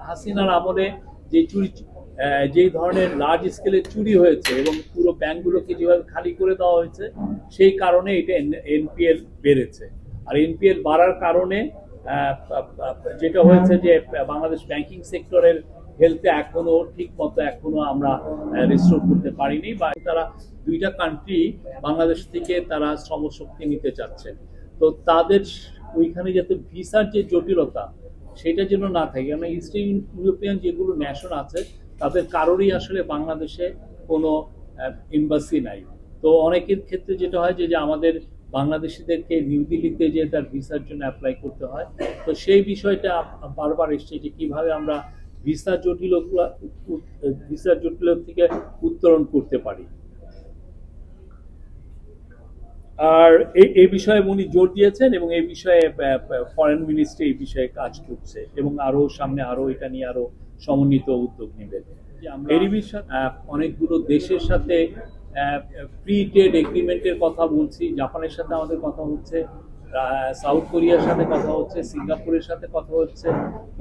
হাসিনার আমলে যে চুরি যেই ধরনের লার্জ স্কেলে চুরি হয়েছে এবং পুরো ব্যাংকগুলোকে যেভাবে খালি করে দেওয়া হয়েছে সেই কারণে এটা এনপিএল বেড়েছে। আর এনপিএল বাড়ার কারণে যেটা হয়েছে যে বাংলাদেশ ব্যাংকিং সেক্টরের হেলথে এখনো ঠিক মতো এখনো আমরা রিস্টোর করতে পারিনি, বা তারা দুইটা কান্ট্রি বাংলাদেশ থেকে তারা শ্রমশক্তি নিতে চাচ্ছে। তো তাদের ওইখানে যাতে ভিসার যে জটিলতা সেটা যেন না থাকে, কারণ ইস্টার্ন ইউরোপিয়ান যেগুলো ন্যাশন আছে তাদের কারোরই আসলে বাংলাদেশে কোনো এম্বাসি নাই। তো অনেকের ক্ষেত্রে যেটা হয় যে আমাদের বাংলাদেশিদেরকে নিউ দিল্লিতে যে তার ভিসার জন্য অ্যাপ্লাই করতে হয়। তো সেই বিষয়টা বারবার এসছে যে কিভাবে আমরা ভিসার জটিলতা থেকে উত্তরণ করতে পারি। আর এই বিষয়ে উনি জোর দিয়েছেন এবং এই বিষয়ে ফরেন মিনিস্ট্রি এই বিষয়ে কাজ করছে এবং আরো সামনে আরো এটা নিয়ে আরো সমন্বিত উদ্যোগ নেবেন। এরই বিষয়ে অনেকগুলো দেশের সাথে ফ্রি ট্রেড এগ্রিমেন্টের কথা বলছি। জাপানের সাথে আমাদের কথা হচ্ছে, সাউথ কোরিয়ার সাথে কথা হচ্ছে, সিঙ্গাপুরের সাথে কথা হচ্ছে,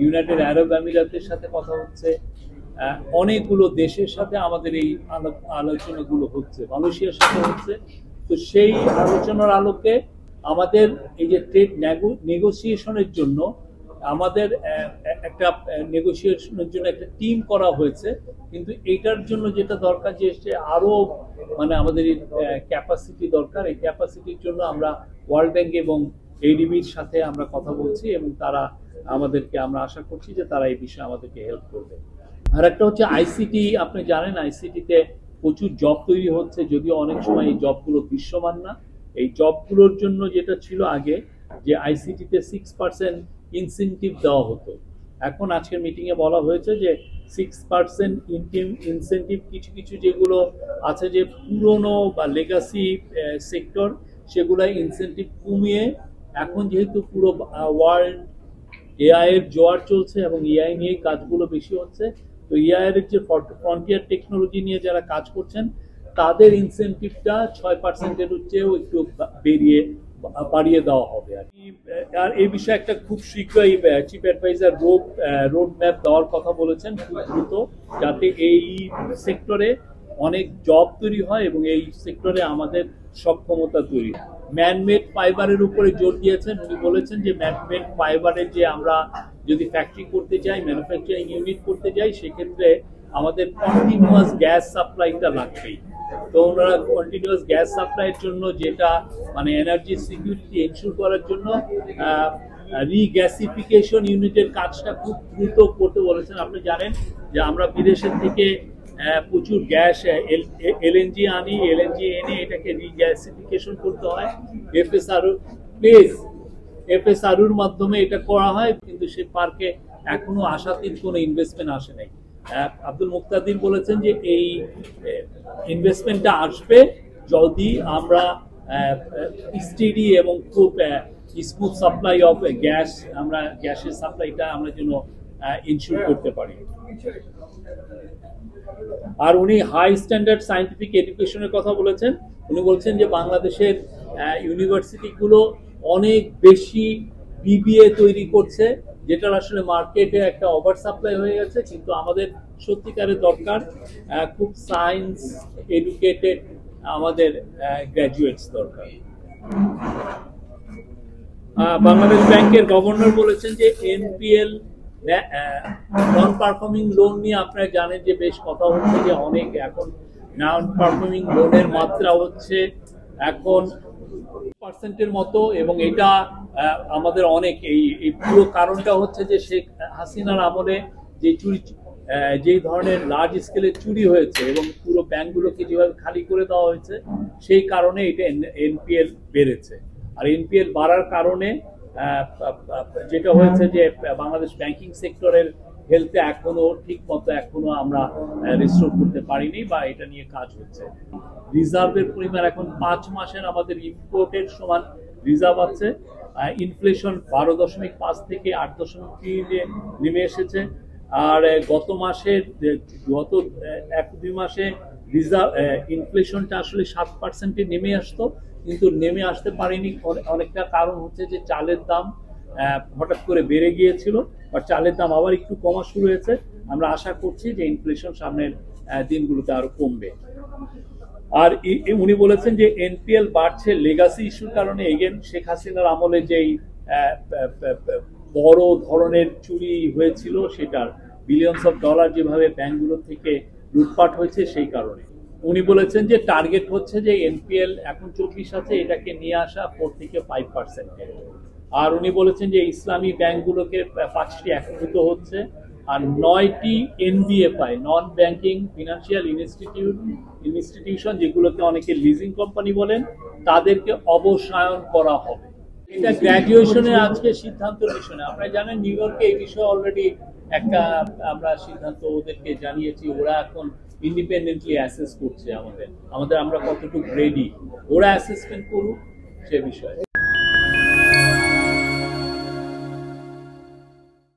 ইউনাইটেড আরব আমিরাতের সাথে কথা হচ্ছে, অনেকগুলো দেশের সাথে আমাদের এই আলোচনাগুলো হচ্ছে, মালয়েশিয়ার সাথে হচ্ছে। তো সেই আলোচনার আলোকে আমাদের এই যে ট্রেড নেগোসিয়েশনের জন্য আমাদের একটা নেগোসিয়েশনের জন্য একটা টিম করা হয়েছে, কিন্তু এইটার জন্য যেটা দরকার যে আরো মানে আমাদের ক্যাপাসিটি দরকার। এই ক্যাপাসিটির জন্য আমরা ওয়ার্ল্ড ব্যাংক এবং এডিবির সাথে আমরা কথা বলছি এবং তারা আমাদেরকে, আমরা আশা করছি যে তারা এই বিষয়ে আমাদেরকে হেল্প করবে। আর একটা হচ্ছে আইসিটি। আপনি জানেন আইসিটিতে প্রচুর জব তৈরি হচ্ছে, যদিও অনেক সময় এই জবগুলো দৃশ্যমান না। এই জবগুলোর জন্য যেটা ছিল আগে যে আইসিটিতে 6% ইনসেন্টিভ দেওয়া হতো, এখন আজকের মিটিংয়ে বলা হয়েছে যে 6% ইনসেন্টিভ কিছু কিছু যেগুলো আছে যে পুরনো বা লেগাসি সেক্টর, সেগুলো ইনসেন্টিভ কমিয়ে এখন যেহেতু পুরো ওয়ার্ল্ড এআই এর জোয়ার চলছে এবং এআই নিয়ে কাজগুলো বেশি হচ্ছে, তো এআই এর যে ফ্রন্টিয়ার টেকনোলজি নিয়ে যারা কাজ করছেন তাদের ইনসেন্টিভটা 6%-এর চেয়েও একটু বাড়িয়ে দেওয়া হবে। আর এই বিষয়ে একটা খুব শীঘ্রই চিফ অ্যাডভাইজার রোড ম্যাপ দেওয়ার কথা বলেছেন খুব দ্রুত, যাতে এই সেক্টরে অনেক জব তৈরি হয় এবং এই সেক্টরে আমাদের সক্ষমতা তৈরি। ম্যানমেড ফাইবারের উপরে জোর দিয়েছেন। উনি বলেছেন যে ম্যানমেড ফাইবারের যে আমরা যদি ফ্যাক্টরি করতে চাই, ম্যানুফ্যাকচারিং ইউনিট করতে যাই, সেক্ষেত্রে আমাদের কন্টিনিউয়াস গ্যাস সাপ্লাইটা লাগবেই। তো ওনারা কন্টিনিউয়াস গ্যাস সাপ্লাইয়ের জন্য যেটা মানে এনার্জি সিকিউরিটি এনশিওর করার জন্য রিগ্যাসিফিকেশন ইউনিটের কাজটা খুব দ্রুত করতে বলেছেন। আপনি জানেন যে আমরা বিদেশের থেকে প্রচুর গ্যাস এলএনজি আনি, এলএনজি এনে এটাকে রিগ্যাসিফিকেশন করতে হয়। এফএসআরুর মাধ্যমে এটা করা হয়, কিন্তু সেই পার্কে এখনো আশাতীত কোনো ইনভেস্টমেন্ট আসে নাই। আব্দুল মুক্তাদির বলেছেন যে এই ইনভেস্টমেন্টটা আসবে যদি আমরা স্টেডি এবং খুব স্মুথ সাপ্লাই অফ গ্যাস, আমরা গ্যাসের সাপ্লাইটা আমরা যেন ইনশিওর করতে পারি। আর উনি হাই স্ট্যান্ডার্ড সায়েন্টিফিক এডুকেশনের কথা বলেছেন। উনি বলছেন যে বাংলাদেশের ইউনিভার্সিটিগুলো অনেক বেশি বিবিএ তৈরি করছে, যেটার আসলে মার্কেটে একটা ওভার সাপ্লাই হয়ে গেছে, কিন্তু আমাদের সত্যিকারের দরকার খুব সায়েন্স এডুকেটেড আমাদের গ্র্যাজুয়েটস দরকার। বাংলাদেশ ব্যাংকের গভর্নর বলেছেন যে এনপিএল নন পারফর্মিং লোন নিয়ে আপনারা জানেন যে বেশ কথা হচ্ছে যে অনেক এখন নন পারফর্মিং লোনের মাত্রা হচ্ছে এখন 1% মতো, এবং এটা আমাদের অনেক এই পুরো কারণটা হচ্ছে যে শেখ হাসিনার আমলে যে যেই ধরনের লার্জ স্কেলে চুরি হয়েছে এবং পুরো ব্যাংকগুলোকে যেভাবে খালি করে দেওয়া হয়েছে সেই কারণে এটা এনপিএল বেড়েছে। আর এনপিএল বাড়ার কারণে যেটা হয়েছে যে বাংলাদেশ ব্যাংকিং সেক্টরের হেলথে এখনো ঠিক মতো এখনো আমরা রিস্টোর করতে পারিনি, বা এটা নিয়ে কাজ হচ্ছে। রিজার্ভের পরিমাণ এখন 5 মাসের আমাদের ইম্পোর্টের সমান রিজার্ভ আছে। ইনফ্লেশন 12.5 থেকে 8.3 নেমে এসেছে। আর গত 1-2 মাসে রিজার্ভ ইনফ্লেশনটা আসলে 7%-এ নেমে আসতো, কিন্তু নেমে আসতে পারেনি। অনেকটা কারণ হচ্ছে যে চালের দাম হঠাৎ করে বেড়ে গিয়েছিল, বা চালের দাম আবার একটু কমা শুরু হয়েছে। আমরা আশা করছি যে ইনফ্লেশন সামনের দিনগুলোতে আরো কমবে। আর উনি বলেছেন যে এনপিএল বাড়ছে লেগাসি ইস্যুর কারণে। এগেন শেখ হাসিনার আমলে যেই বড় ধরনের চুরি হয়েছিল সেটার বিলিয়নস অফ ডলার যেভাবে ব্যাংকগুলো থেকে লুটপাট হয়েছে সেই কারণে। উনি বলেছেন যে টার্গেট হচ্ছে যে এনপিএল এখন 24 আছে, এটাকে নিয়ে আসা 4 থেকে 5%। আর উনি বলেছেন যে ইসলামী ব্যাংকগুলোকে 5টি একত্রিত হচ্ছে, আর 9টি NBFI, non banking financial institution, যেগুলোকে অনেকে লিজিং কোম্পানি বলেন, তাদেরকে অবসায়ন করা হবে। এটা গ্র্যাজুয়েশনে আজকে সিদ্ধান্তের বিষয় না। আপনারা জানেন নিউ ইয়র্কে এই বিষয়ে অলরেডি একটা আমরা সিদ্ধান্ত ওদেরকে জানিয়েছি। ওরা এখন ইন্ডিপেন্ডেন্টলি অ্যাসেস করছে আমাদের আমরা কতটুকু রেডি, ওরা অ্যাসেসমেন্ট করুক সে বিষয়ে।